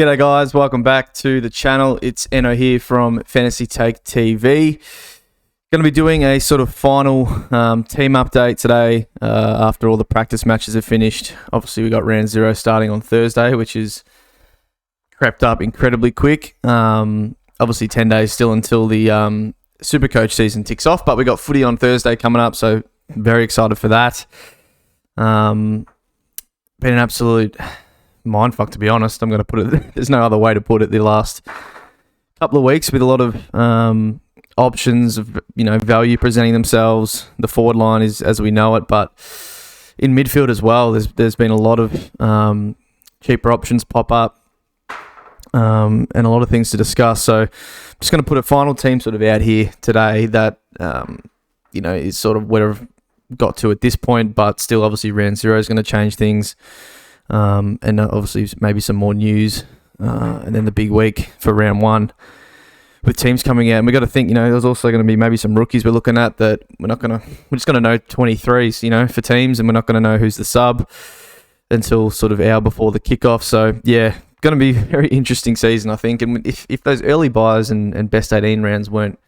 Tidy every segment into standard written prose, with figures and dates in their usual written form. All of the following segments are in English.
G'day guys, welcome back to the channel. It's Enno here from Fantasy Take TV. Going to be doing a sort of final team update today after all the practice matches have finished. Obviously we got round 0 starting on Thursday, which is crept up incredibly quick. Obviously 10 days still until the SuperCoach season ticks off, but we got footy on Thursday coming up, so very excited for that. Been an absolute mindfuck, to be honest. I'm going to put it, there's no other way to put it, the last couple of weeks with a lot of options of, value presenting themselves. The forward line is as we know it, but in midfield as well, there's been a lot of cheaper options pop up and a lot of things to discuss. So I'm just going to put a final team sort of out here today that, is sort of where I've got to at this point, but still obviously round 0 is going to change things. And obviously maybe some more news, and then the big week for round 1 with teams coming out. And we got to think, there's also going to be maybe some rookies we're looking at that we're just going to know 23s, for teams, and we're not going to know who's the sub until sort of hour before the kickoff. So yeah, going to be a very interesting season, I think. And if those early buys and best 18 rounds weren't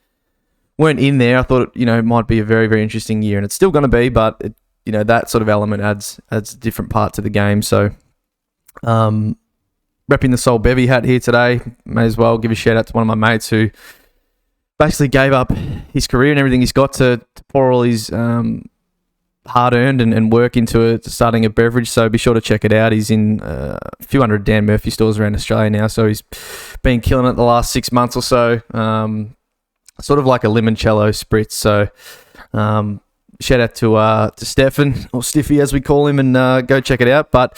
in there, I thought it might be a very, very interesting year, and it's still going to be, but that sort of element adds a different part to the game. So, repping the Soul Bevy hat here today. May as well give a shout out to one of my mates who basically gave up his career and everything he's got to pour all his hard-earned and work into starting a beverage. So be sure to check it out. He's in a few hundred Dan Murphy stores around Australia now, so he's been killing it the last 6 months or so. Sort of like a limoncello spritz. So, shout out to Stefan, or Stiffy as we call him, and go check it out. But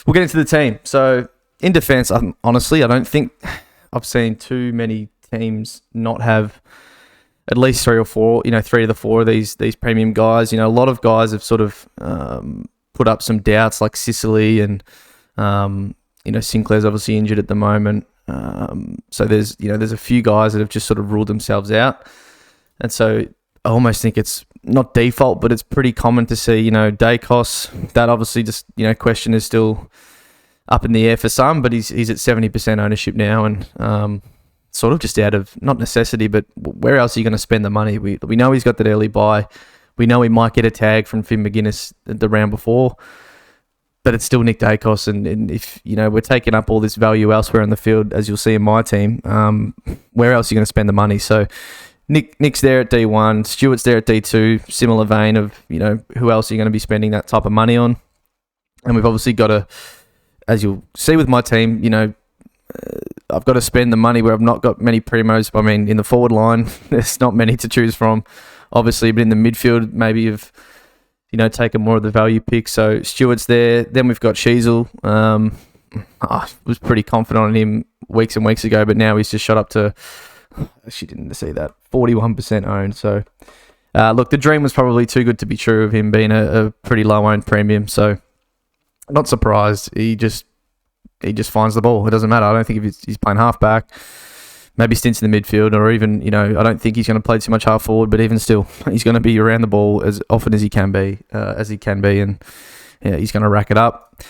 we'll get into the team. So in defence, honestly, I don't think I've seen too many teams not have at least 3 or 4, 3 of the 4 of these premium guys. A lot of guys have sort of put up some doubts, like Sicily, and Sinclair's obviously injured at the moment. So there's a few guys that have just sort of ruled themselves out, and so I almost think it's not default, but it's pretty common to see, Dacos. That obviously just, question is still up in the air for some, but he's at 70% ownership now, and sort of just out of, not necessity, but where else are you going to spend the money? We know he's got that early buy. We know he might get a tag from Finn McGuinness the round before, but it's still Nick Dacos, and if, we're taking up all this value elsewhere in the field, as you'll see in my team, where else are you going to spend the money? So Nick's there at D1, Stewart's there at D2, similar vein of, who else are you going to be spending that type of money on? And we've obviously got to, as you'll see with my team, I've got to spend the money where I've not got many primos. I mean, in the forward line, there's not many to choose from, obviously, but in the midfield, maybe you've, taken more of the value picks. So Stewart's there. Then we've got Sheasel. I was pretty confident on him weeks and weeks ago, but now he's just shot up to, actually didn't see that, 41% owned. So, look, the dream was probably too good to be true of him being a pretty low-owned premium. So, not surprised. He just finds the ball. It doesn't matter. I don't think if he's playing half-back, maybe stints in the midfield, or even, I don't think he's going to play too much half-forward, but even still, he's going to be around the ball as often as he can be, and yeah, he's going to rack it up.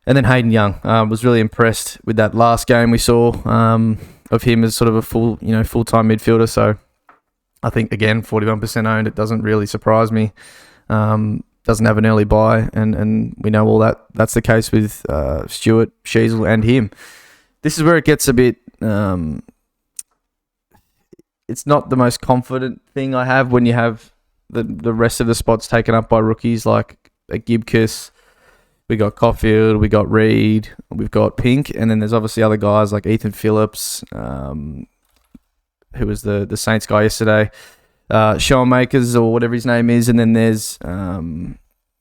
And then Hayden Young, was really impressed with that last game we saw, of him as sort of a full-time midfielder. So I think, again, 41% owned, it doesn't really surprise me. Doesn't have an early buy, and we know all that. That's the case with Stewart, Sheasel, and him. This is where it gets a bit... it's not the most confident thing I have when you have the rest of the spots taken up by rookies like a Gibkiss. We got Caulfield, we got Reed, we've got Pink, and then there's obviously other guys like Ethan Phillips, who was the Saints guy yesterday, Showmakers or whatever his name is, and then there's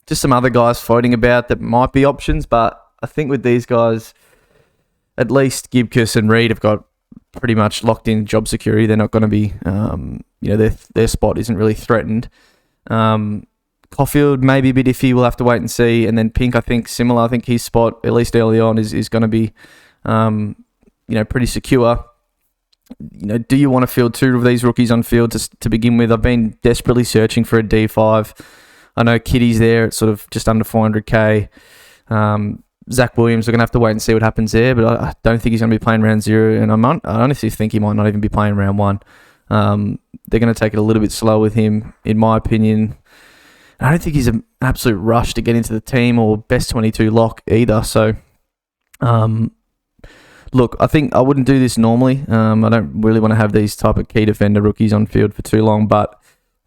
just some other guys floating about that might be options, but I think with these guys, at least Gibkiss and Reed have got pretty much locked in job security. They're not going to be, their spot isn't really threatened. Caulfield maybe a bit iffy. We'll have to wait and see. And then Pink, I think similar. I think his spot, at least early on, is going to be, pretty secure. Do you want to field 2 of these rookies on field to begin with? I've been desperately searching for a D5. I know Kitty's there at sort of just under 400k. Zach Williams, we're going to have to wait and see what happens there, but I don't think he's going to be playing round 0, and I honestly think he might not even be playing round 1. They're going to take it a little bit slow with him, in my opinion. I don't think he's an absolute rush to get into the team or best 22 lock either. So, look, I think I wouldn't do this normally. I don't really want to have these type of key defender rookies on field for too long, but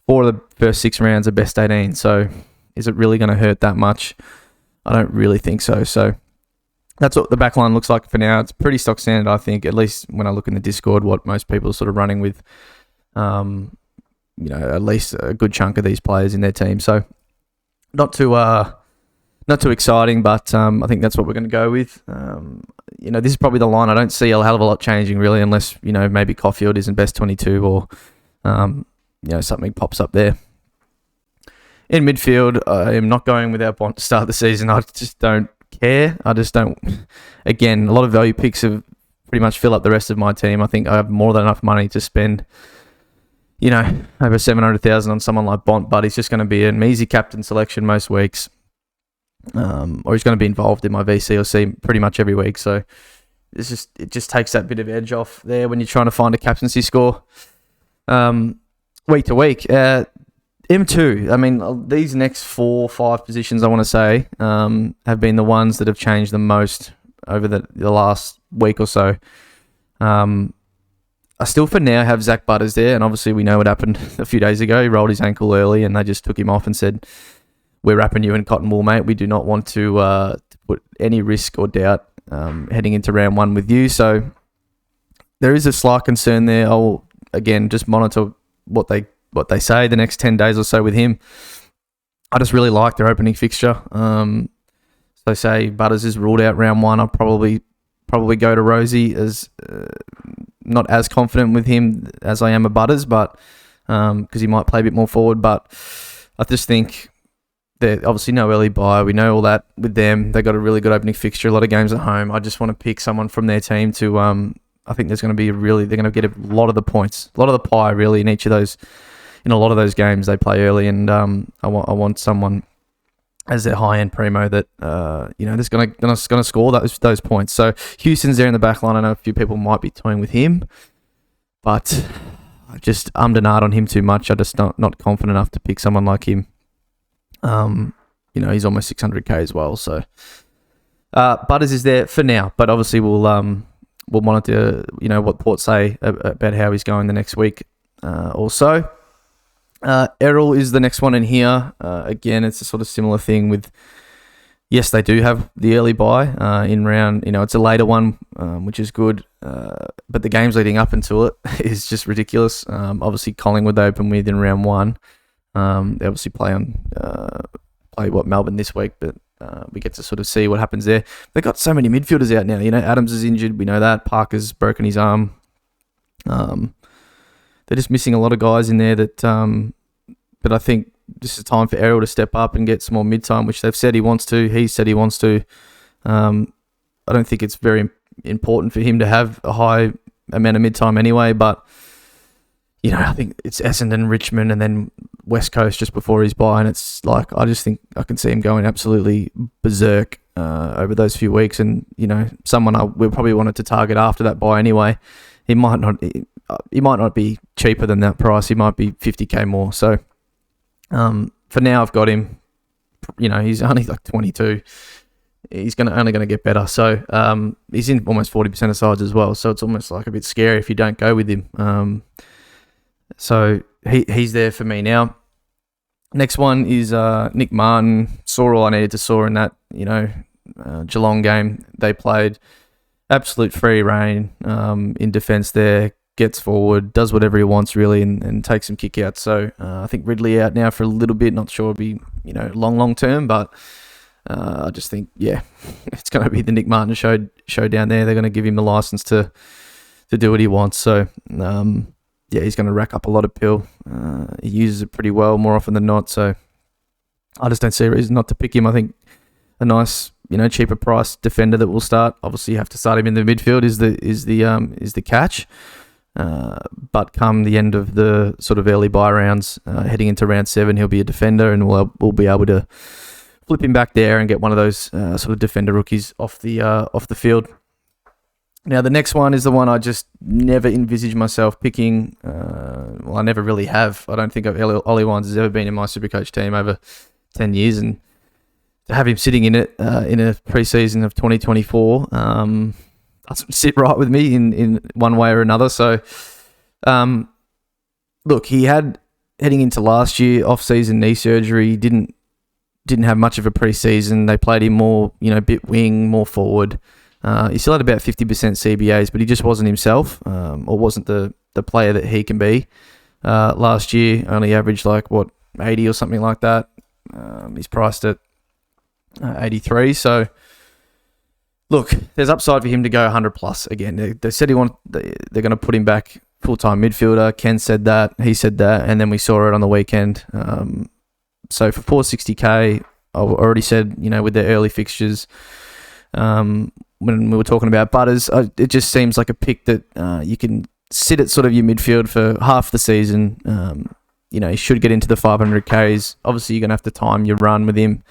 4 of the first 6 rounds are best 18. So, is it really going to hurt that much? I don't really think so. So, that's what the back line looks like for now. It's pretty stock standard, I think, at least when I look in the Discord, what most people are sort of running with. At least a good chunk of these players in their team. So not too exciting, but I think that's what we're going to go with. This is probably the line. I don't see a hell of a lot changing really, unless maybe Caulfield isn't best 22 or something pops up there. In midfield, I am not going with our Bont to start the season. I just don't care. I just don't. Again, a lot of value picks have pretty much fill up the rest of my team. I think I have more than enough money to spend over 700,000 on someone like Bont, but he's just going to be an easy captain selection most weeks. Or he's going to be involved in my VC or C pretty much every week. So it just takes that bit of edge off there when you're trying to find a captaincy score. Week to week. M2, I mean, these next 4 or 5 positions, I want to say, have been the ones that have changed the most over the last week or so. I still, for now, have Zach Butters there, and obviously we know what happened a few days ago. He rolled his ankle early, and they just took him off and said, "We're wrapping you in cotton wool, mate. We do not want to put any risk or doubt heading into round 1 with you." So there is a slight concern there. I'll, again, just monitor what they say the next 10 days or so with him. I just really like their opening fixture. So say Butters is ruled out round 1. I'll probably go to Rosie as... not as confident with him as I am a Butters, but because he might play a bit more forward. But I just think they're obviously no early bye. We know all that with them. They got a really good opening fixture, a lot of games at home. I just want to pick someone from their team to. I think there's going to be they're going to get a lot of the points, a lot of the pie really in each of those, in a lot of those games they play early, and I want someone as their high-end primo that, that's going to score those points. So Houston's there in the back line. I know a few people might be toying with him, but I just ummed and ahed on him too much. I just not confident enough to pick someone like him. He's almost 600k as well. So Butters is there for now, but obviously we'll monitor, what Port say about how he's going the next week also. Errol is the next one in here. Again, it's a sort of similar thing with, yes, they do have the early bye in round, it's a later one, which is good. But the games leading up into it is just ridiculous. Obviously, Collingwood they open with in round 1. They obviously play Melbourne this week, but we get to sort of see what happens there. They've got so many midfielders out now. Adams is injured. We know that. Parker's broken his arm. They're just missing a lot of guys in there that, but I think this is time for Errol to step up and get some more mid-time, which they've said he wants to. He said he wants to. I don't think it's very important for him to have a high amount of mid-time anyway, but, I think it's Essendon, Richmond, and then West Coast just before his bye, and it's like, I just think I can see him going absolutely berserk over those few weeks, and, someone we'll probably wanted to target after that bye anyway. He might not be cheaper than that price. He might be 50k more. So for now, I've got him. He's only like 22. He's only going to get better. So he's in almost 40% of sides as well. So it's almost like a bit scary if you don't go with him. So he's there for me now. Next one is Nick Martin. Saw all I needed to saw in that Geelong game they played. Absolute free reign in defence there. Gets forward, does whatever he wants really, and takes some kick out. So I think Ridley out now for a little bit. Not sure it'll be long term, but I just think it's going to be the Nick Martin show down there. They're going to give him the license to do what he wants. So he's going to rack up a lot of pill. He uses it pretty well more often than not. So I just don't see a reason not to pick him. I think a nice cheaper price defender that will start. Obviously, you have to start him in the midfield is the catch. But come the end of the sort of early bye rounds, heading into round 7, he'll be a defender, and we'll be able to flip him back there and get one of those sort of defender rookies off the field. Now, the next one is the one I just never envisaged myself picking. I never really have. I don't think Ollie Wines has ever been in my SuperCoach team over 10 years, and to have him sitting in it in a preseason of 2024 doesn't sit right with me in one way or another. So, look, he had, heading into last year, off-season knee surgery, didn't have much of a preseason. They played him more, bit wing, more forward. He still had about 50% CBAs, but he just wasn't himself, or wasn't the player that he can be. Last year, only averaged 80 or something like that. He's priced at 83. So, look, there's upside for him to go 100 plus again. They said they're going to put him back full-time midfielder. Ken said that. He said that, and then we saw it on the weekend. So for 460k, I already said, with their early fixtures, when we were talking about Butters, it just seems like a pick that you can sit at sort of your midfield for half the season. He should get into the 500Ks. Obviously, you're going to have to time your run with him.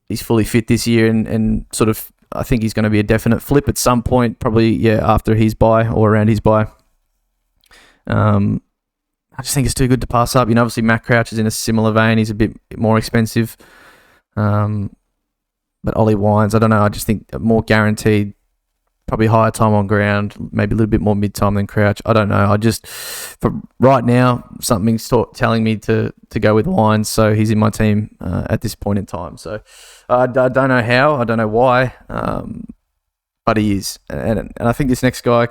He's fully fit this year, and sort of, I think he's going to be a definite flip at some point, probably, after his bye or around his bye. I just think it's too good to pass up. Obviously, Matt Crouch is in a similar vein. He's a bit more expensive. But Ollie Wines, I don't know. I just think more guaranteed, probably higher time on ground, maybe a little bit more mid-time than Crouch. I don't know. For right now, something's telling me to go with Wines, so he's in my team at this point in time. So I don't know how, I don't know why, but he is. And I think this next guy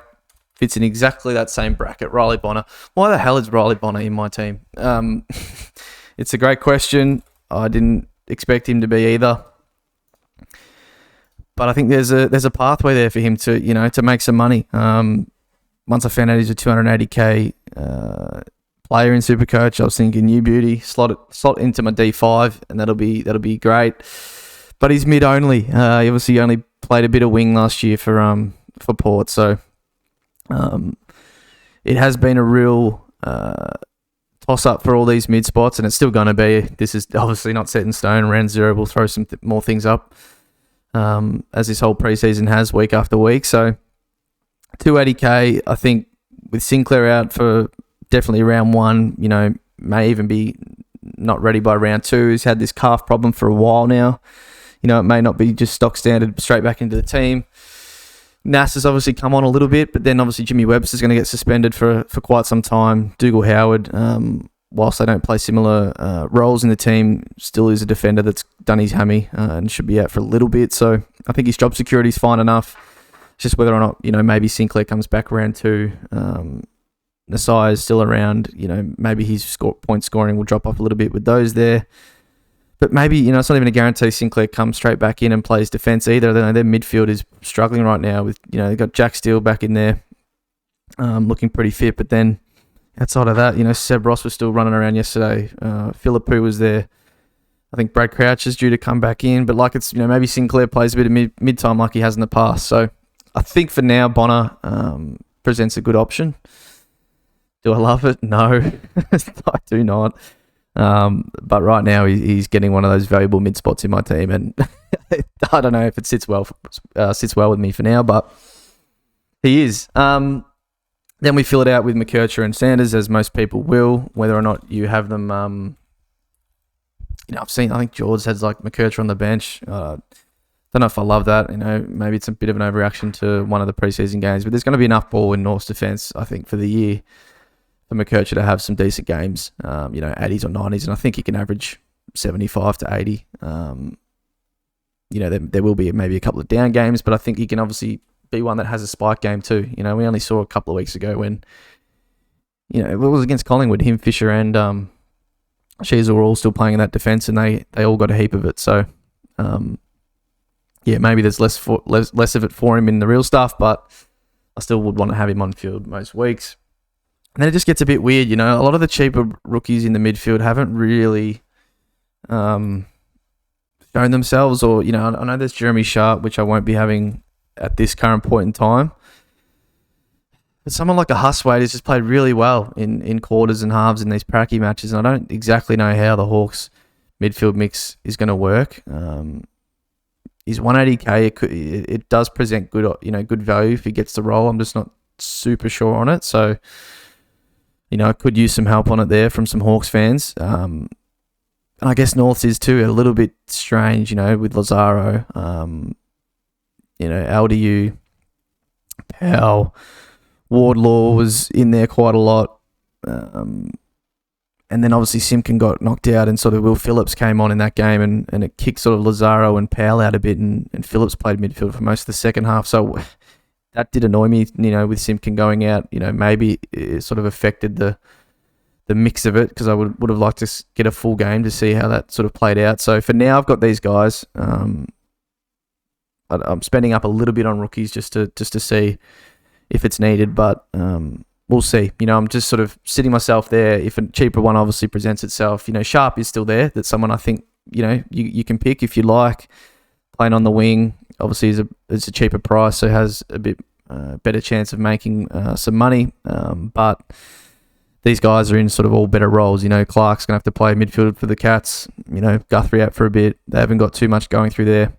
fits in exactly that same bracket, Riley Bonner. Why the hell is Riley Bonner in my team? It's a great question. I didn't expect him to be either. But I think there's a pathway there for him to make some money. Once I found out he's a 280k player in SuperCoach, I was thinking new beauty, slot into my D5, and that'll be great. But he's mid only. He obviously only played a bit of wing last year for Port, so it has been a real toss up for all these mid spots, and it's still going to be. This is obviously not set in stone. Round 0 will throw some more things up. As this whole preseason has week after week. So 280k, I think with Sinclair out for definitely round 1, may even be not ready by round 2. He's had this calf problem for a while now. It may not be just stock standard straight back into the team. Nass has obviously come on a little bit, but then obviously Jimmy Webster's going to get suspended for quite some time. Dougal Howard, whilst they don't play similar roles in the team, still is a defender that's done his hammy and should be out for a little bit. So I think his job security is fine enough. It's just whether or not, maybe Sinclair comes back round 2. Nasai is still around. Maybe his point scoring will drop off a little bit with those there. But maybe, it's not even a guarantee Sinclair comes straight back in and plays defence either. Their midfield is struggling right now with, they've got Jack Steele back in there looking pretty fit, but then outside of that, Seb Ross was still running around yesterday. Philippou was there. I think Brad Crouch is due to come back in, but it's, maybe Sinclair plays a bit of mid-time like he has in the past. So I think for now, Bonner presents a good option. Do I love it? No, I do not. But right now, he's getting one of those valuable mid spots in my team, and I don't know if it sits well with me for now, but he is. Then we fill it out with McKercher and Sanders, as most people will, whether or not you have them. I think George has McKercher on the bench. Don't know if I love that. Maybe it's a bit of an overreaction to one of the preseason games, but there's going to be enough ball in North's defence, I think, for the year for McKercher to have some decent games, 80s or 90s, and I think he can average 75 to 80. There will be maybe a couple of down games, but I think he can obviously be one that has a spike game too. We only saw a couple of weeks ago when, it was against Collingwood, him, Fisher, and Sheezel were all still playing in that defence, and they all got a heap of it. So, maybe there's less of it for him in the real stuff, but I still would want to have him on field most weeks. And then it just gets a bit weird, A lot of the cheaper rookies in the midfield haven't really shown themselves, or, I know there's Jeremy Sharp, which I won't be having at this current point in time. But someone like a Huswaite has just played really well in quarters and halves in these pracky matches, and I don't exactly know how the Hawks midfield mix is going to work. He's 180k. It does present good value if he gets the role. I'm just not super sure on it. So, I could use some help on it there from some Hawks fans. And I guess Norths is too a little bit strange, with Lazaro, LDU, Powell, Wardlaw was in there quite a lot. And then obviously Simpkin got knocked out and sort of Will Phillips came on in that game and it kicked sort of Lazaro and Powell out a bit and Phillips played midfield for most of the second half. So that did annoy me, with Simpkin going out. Maybe it sort of affected the mix of it because I would have liked to get a full game to see how that sort of played out. So for now, I've got these guys. I'm spending up a little bit on rookies just to see if it's needed, but we'll see. I'm just sort of sitting myself there. If a cheaper one obviously presents itself, Sharp is still there. That's someone I think, you can pick if you like. Playing on the wing, obviously is a cheaper price, so has a bit better chance of making some money. But these guys are in sort of all better roles. Clark's going to have to play midfield for the Cats. Guthrie out for a bit. They haven't got too much going through there.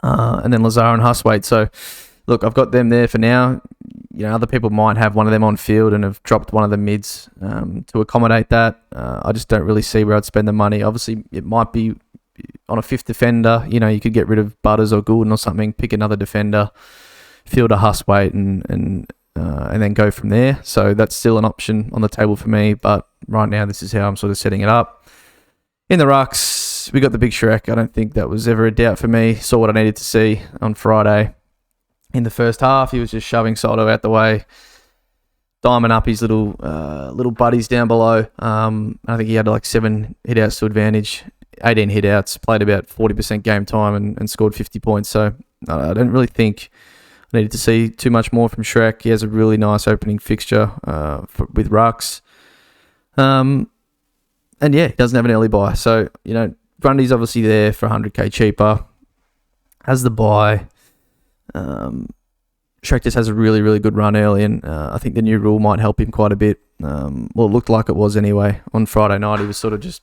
And then Lazaro and Huswaite. So, look, I've got them there for now. Other people might have one of them on field and have dropped one of the mids to accommodate that. I just don't really see where I'd spend the money. Obviously, it might be on a fifth defender. You could get rid of Butters or Goulden or something, pick another defender, field a Huswaite and then go from there. So that's still an option on the table for me. But right now, this is how I'm sort of setting it up. In the rucks, we got the big Shrek. I don't think that was ever a doubt for me. Saw what I needed to see on Friday. In the first half, he was just shoving Soldo out the way, diming up his little buddies down below. I think he had like 7 hit-outs to advantage, 18 hit-outs, played about 40% game time and scored 50 points. So I don't really think I needed to see too much more from Shrek. He has a really nice opening fixture with rucks. And yeah, he doesn't have an early buy. So, Grundy's obviously there for 100k cheaper. Has the buy. Shrek just has a really, really good run early, and I think the new rule might help him quite a bit. Well, it looked like it was anyway. On Friday night, he was sort of just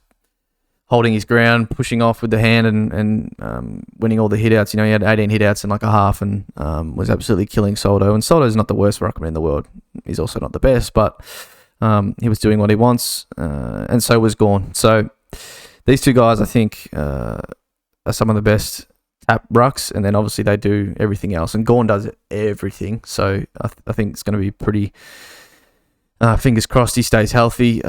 holding his ground, pushing off with the hand and winning all the hit-outs. He had 18 hit-outs in like a half and was absolutely killing Soldo. And Soldo's not the worst ruckman in the world. He's also not the best, but he was doing what he wants, and so was Gawn. So these two guys, I think, are some of the best tap rucks, and then obviously they do everything else. And Gawn does everything, so I think it's going to be pretty... fingers crossed he stays healthy.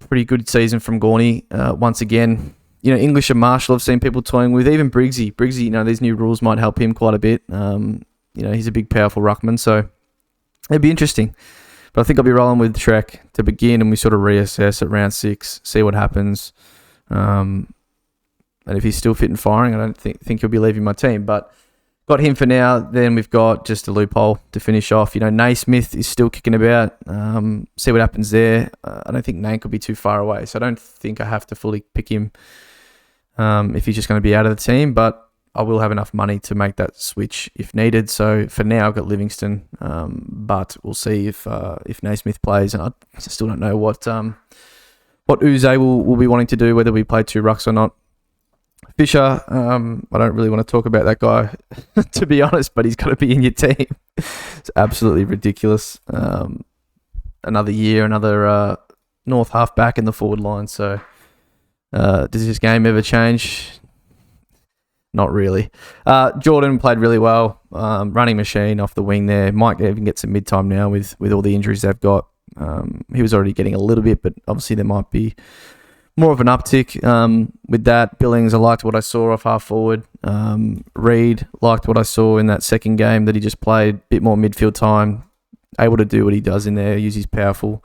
Pretty good season from Gawny. Once again, English and Marshall I've seen people toying with. Even Briggsy. Briggsy, these new rules might help him quite a bit. He's a big, powerful ruckman, so it'd be interesting. But I think I'll be rolling with Shrek to begin, and we sort of reassess at round 6, see what happens. And if he's still fit and firing, I don't think he'll be leaving my team. But got him for now. Then we've got just a loophole to finish off. Naismith is still kicking about. See what happens there. I don't think Nane could be too far away, so I don't think I have to fully pick him if he's just going to be out of the team. But I will have enough money to make that switch if needed. So for now, I've got Livingston. But we'll see if Naismith plays. And I still don't know what Uze will be wanting to do, whether we play 2 rucks or not. Fisher, I don't really want to talk about that guy, to be honest, but he's got to be in your team. It's absolutely ridiculous. Another year, another North half back in the forward line. So does his game ever change? Not really. Jordan played really well. Running machine off the wing there. Might even get some mid-time now with all the injuries they've got. He was already getting a little bit, but obviously there might be more of an uptick with that. Billings, I liked what I saw off half forward. Reed, liked what I saw in that second game that he just played. A bit more midfield time, able to do what he does in there, use his powerful,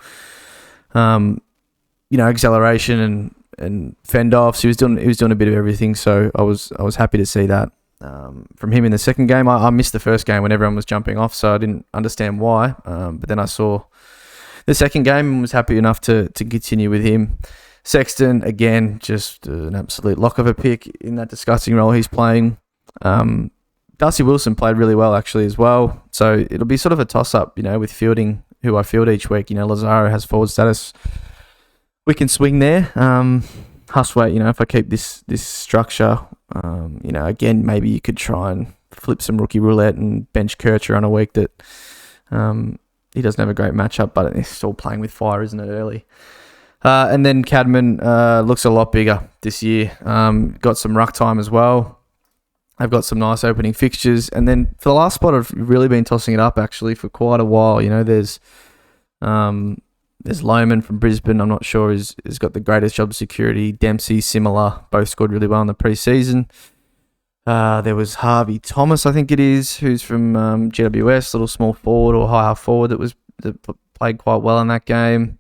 acceleration and fend offs. He was doing a bit of everything. So I was happy to see that from him in the second game. I missed the first game when everyone was jumping off, so I didn't understand why. But then I saw the second game and was happy enough to continue with him. Sexton, again, just an absolute lock of a pick in that disgusting role he's playing. Darcy Wilson played really well, actually, as well. So it'll be sort of a toss-up, with fielding who I field each week. Lazaro has forward status. We can swing there. Hustwaite, if I keep this structure, again, maybe you could try and flip some rookie roulette and bench Kircher on a week that he doesn't have a great matchup, but it's still playing with fire, isn't it, early? And then Cadman looks a lot bigger this year. Got some ruck time as well. I've got some nice opening fixtures. And then for the last spot, I've really been tossing it up, actually, for quite a while. There's Lohman from Brisbane. I'm not sure has got the greatest job security. Dempsey, similar. Both scored really well in the preseason. There was Harvey Thomas, I think it is, who's from GWS, little small forward or high half forward that played quite well in that game.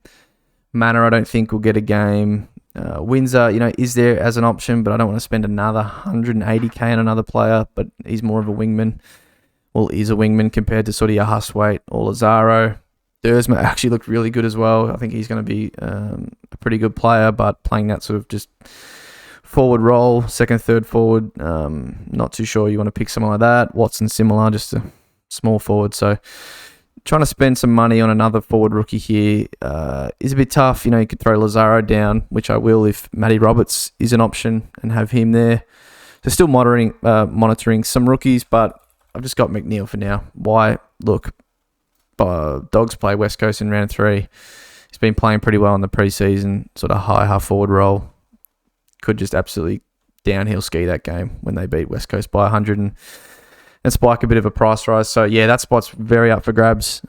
Manor, I don't think will get a game. Windsor, is there as an option, but I don't want to spend another 180k on another player, but he's more of a wingman. Well, he's a wingman compared to sort of your Hustwaite or Lazaro. Dersma actually looked really good as well. I think he's going to be a pretty good player, but playing that sort of just forward role, second, third forward, not too sure you want to pick someone like that. Watson, similar, just a small forward. So trying to spend some money on another forward rookie here is a bit tough. You could throw Lazaro down, which I will if Matty Roberts is an option and have him there. So still monitoring some rookies, but I've just got McNeil for now. Why? Look, Dogs play West Coast in round 3. He's been playing pretty well in the preseason, sort of high half forward role. Could just absolutely downhill ski that game when they beat West Coast by 100 and spike a bit of a price rise. So yeah, that spot's very up for grabs.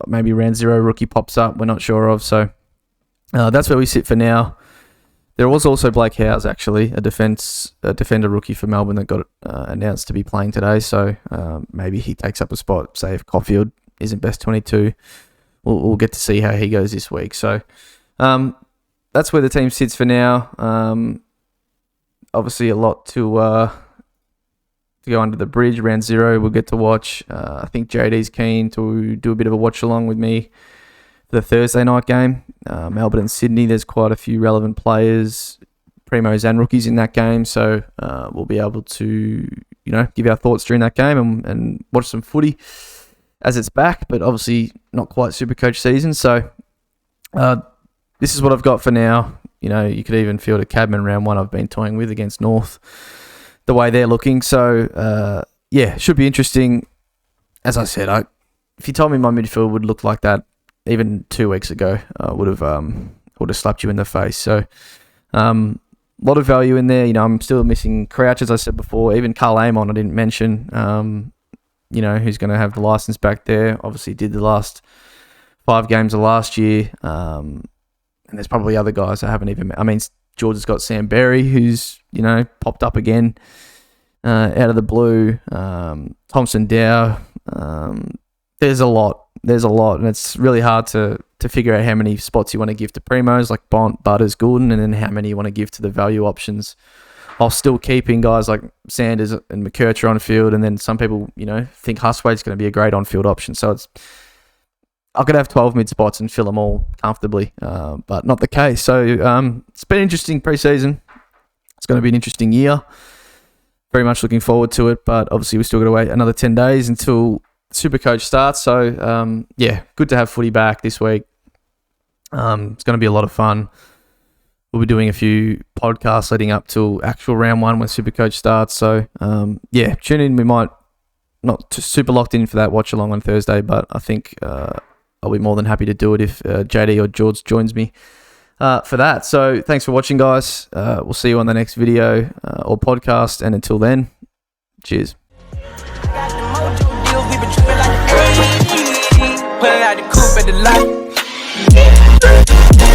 Maybe round 0 rookie pops up, we're not sure of. So that's where we sit for now. There was also Blake Howes, actually, a defender rookie for Melbourne that got announced to be playing today. So maybe he takes up a spot. Say if Caulfield isn't best 22, we'll get to see how he goes this week. So that's where the team sits for now. Obviously, a lot to go under the bridge. Round 0, we'll get to watch. I think JD's keen to do a bit of a watch along with me for the Thursday night game. Melbourne and Sydney, there's quite a few relevant players, primos and rookies in that game. So we'll be able to, give our thoughts during that game and watch some footy as it's back, but obviously not quite SuperCoach season. So this is what I've got for now. You could even field a Cadman round 1 I've been toying with against North, the way they're looking. So, should be interesting. As I said, if you told me my midfield would look like that even 2 weeks ago, I would have slapped you in the face. So, a lot of value in there. I'm still missing Crouch, as I said before. Even Carl Amon, I didn't mention, who's going to have the license back there. Obviously did the last 5 games of last year. And there's probably other guys I haven't even... George has got Sam Berry, who's, popped up again out of the blue. Thompson Dow. There's a lot. And it's really hard to figure out how many spots you want to give to primos, like Bont, Butters, Goulden, and then how many you want to give to the value options. While still keeping guys like Sanders and McKercher on field, and then some people, think Hustwaite's going to be a great on-field option. So I could have 12 mid spots and fill them all comfortably, but not the case. So it's been an interesting preseason. It's going to be an interesting year. Very much looking forward to it, but obviously we've still got to wait another 10 days until SuperCoach starts. So good to have footy back this week. It's going to be a lot of fun. We'll be doing a few podcasts leading up to actual round 1 when SuperCoach starts. So tune in. We might not super locked in for that watch along on Thursday, but I think I'll be more than happy to do it if JD or George joins me for that. So thanks for watching, guys. We'll see you on the next video or podcast. And until then, cheers. Pulling out the coupe at the lot.